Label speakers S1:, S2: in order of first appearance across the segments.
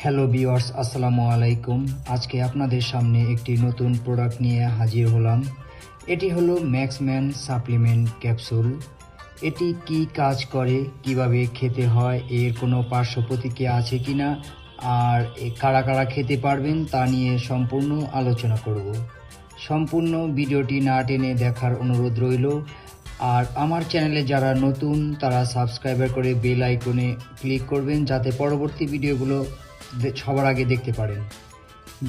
S1: Hello viewers, আসসালামু আলাইকুম। আজকে আপনাদের সামনে একটি নতুন প্রোডাক্ট নিয়ে হাজির হলাম। এটি হলো ম্যাক্সম্যান সাপ্লিমেন্ট ক্যাপসুল। এটি কি কাজ করে, কিভাবে খেতে হয়, এর কোনো পার্শ্ব প্রতিক্রিয়া আছে কিনা, আর কারা কারা খেতে পারবেন তা নিয়ে সম্পূর্ণ আলোচনা করব। সম্পূর্ণ ভিডিওটি না টেনে দেখার অনুরোধ রইল। আর আমার চ্যানেলে যারা নতুন তারা সাবস্ক্রাইবার করে বেল আইকনে ক্লিক করবেন, যাতে পরবর্তী ভিডিওগুলো সবার আগে দেখতে পারেন।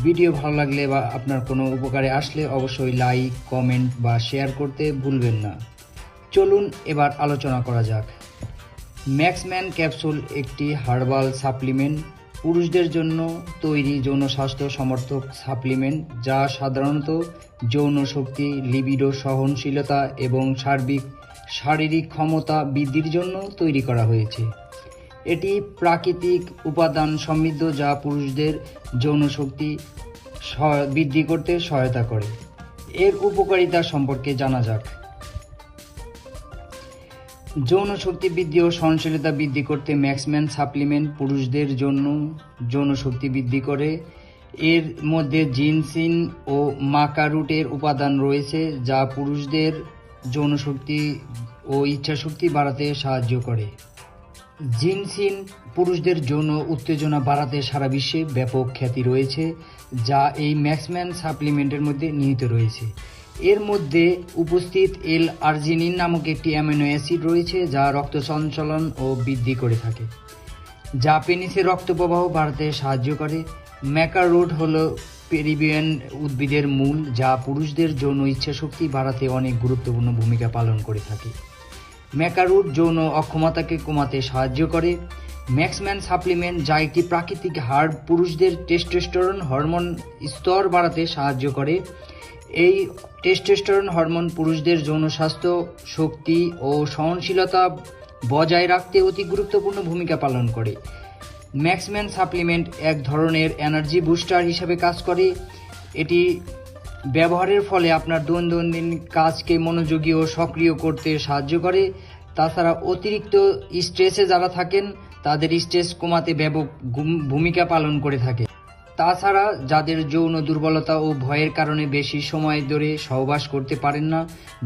S1: ভিডিও ভালো লাগলে বা আপনার কোনো উপকারে আসলে অবশ্যই লাইক, কমেন্ট বা শেয়ার করতে ভুলবেন না। চলুন এবার আলোচনা করা যাক। ম্যাক্সম্যান ক্যাপসুল একটি হার্বাল সাপ্লিমেন্ট, পুরুষদের জন্য তৈরি যৌন স্বাস্থ্য সমর্থক সাপ্লিমেন্ট, যা সাধারণত যৌন শক্তি, লিবিডো, সহনশীলতা এবং শারীরিক ক্ষমতা বৃদ্ধির জন্য তৈরি করা হয়েছে। এটি প্রাকৃতিক উপাদান সমৃদ্ধ, যা পুরুষদের যৌন শক্তি বৃদ্ধি করতে সহায়তা করে। এর উপকারিতা সম্পর্কে জানা যাক। যৌন শক্তি বৃদ্ধি ও সহনশীলতা বৃদ্ধি করতে ম্যাক্সম্যান সাপ্লিমেন্ট পুরুষদের জন্য যৌন শক্তি বৃদ্ধি করে। এর মধ্যে জিনসিন ও মাকা রুটের উপাদান রয়েছে, যা পুরুষদের যৌন শক্তি ও ইচ্ছা শক্তি বাড়াতে সাহায্য করে। জিনসিন পুরুষদের যৌন উত্তেজনা বাড়াতে সারা বিশ্বে ব্যাপক খ্যাতি রয়েছে, যা এই ম্যাক্সম্যান সাপ্লিমেন্টের মধ্যে নিহিত রয়েছে। এর মধ্যে উপস্থিত এল-আর্জিনিন নামক একটি অ্যামিনো অ্যাসিড রয়েছে, যা রক্ত সঞ্চালন ও বৃদ্ধি করে থাকে, যা পেনিসের রক্ত প্রবাহ বাড়াতে সাহায্য করে। ম্যাকারুট হল পেরিবিয়ান উদ্ভিদের মূল, যা পুরুষদের যৌন ইচ্ছা শক্তি বাড়াতে অনেক গুরুত্বপূর্ণ ভূমিকা পালন করে থাকে। ম্যাকারুট যৌন অক্ষমতাকে কমাতে সাহায্য করে। ম্যাক্সম্যান সাপ্লিমেন্ট, যা একটি প্রাকৃতিক হার্ব, পুরুষদের টেস্টোস্টেরন হরমোন স্তর বাড়াতে সাহায্য করে। এই টেস্টোস্টেরন হরমোন পুরুষদের যৌন স্বাস্থ্য, শক্তি ও সহনশীলতা বজায় রাখতে অতি গুরুত্বপূর্ণ ভূমিকা পালন করে। ম্যাক্সম্যান সাপ্লিমেন্ট এক ধরনের এনার্জি বুস্টার হিসাবে কাজ করে। এটি ব্যবহারের ফলে আপনার দৈনন্দিন কাজকে মনোযোগী ও সক্রিয় করতে সাহায্য করে। তাছাড়া অতিরিক্ত স্ট্রেসে যারা থাকেন তাদের স্ট্রেস কমাতে ব্যাপক ভূমিকা পালন করে থাকে। তাছাড়া যাদের যৌন দুর্বলতা ও ভয়ের কারণে বেশি সময় ধরে সহবাস করতে পারেন না,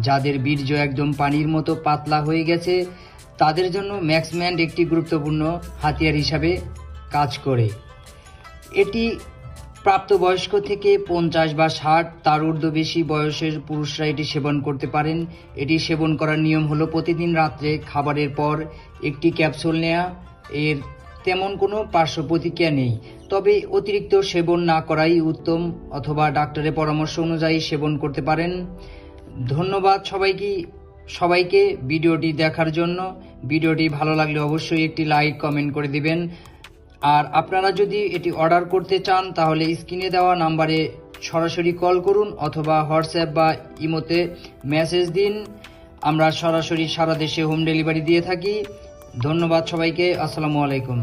S1: যাদের বীর্য একদম পানির মতো পাতলা হয়ে গেছে, তাদের জন্য ম্যাক্সম্যান একটি গুরুত্বপূর্ণ হাতিয়ার হিসাবে কাজ করে। এটি প্রাপ্তবয়স্ক থেকে 50 বা 60 তার ঊর্ধ্ব বেশি বয়সের পুরুষরা এটি সেবন করতে পারেন। এটি সেবন করার নিয়ম হলো প্রতিদিন রাত্রে খাবারের পর একটি ক্যাপসুল নেওয়া। এর তেমন কোনো পার্শ্ব প্রতিক্রিয়া নেই, তবে অতিরিক্ত সেবন না করাই উত্তম, অথবা ডাক্তারের পরামর্শ অনুযায়ী সেবন করতে পারেন। ধন্যবাদ সবাইকে ভিডিওটি দেখার জন্য। ভিডিওটি ভালো লাগলে অবশ্যই একটি লাইক, কমেন্ট করে দিবেন। আর আপনারা যদি এটি অর্ডার করতে চান তাহলে স্ক্রিনে দেওয়া নাম্বারে সরাসরি কল করুন, অথবা হোয়াটসঅ্যাপ বা ইমোতে মেসেজ দিন। আমরা সরাসরি সারা দেশে হোম ডেলিভারি দিয়ে থাকি। ধন্যবাদ সবাইকে। আসসালামু আলাইকুম।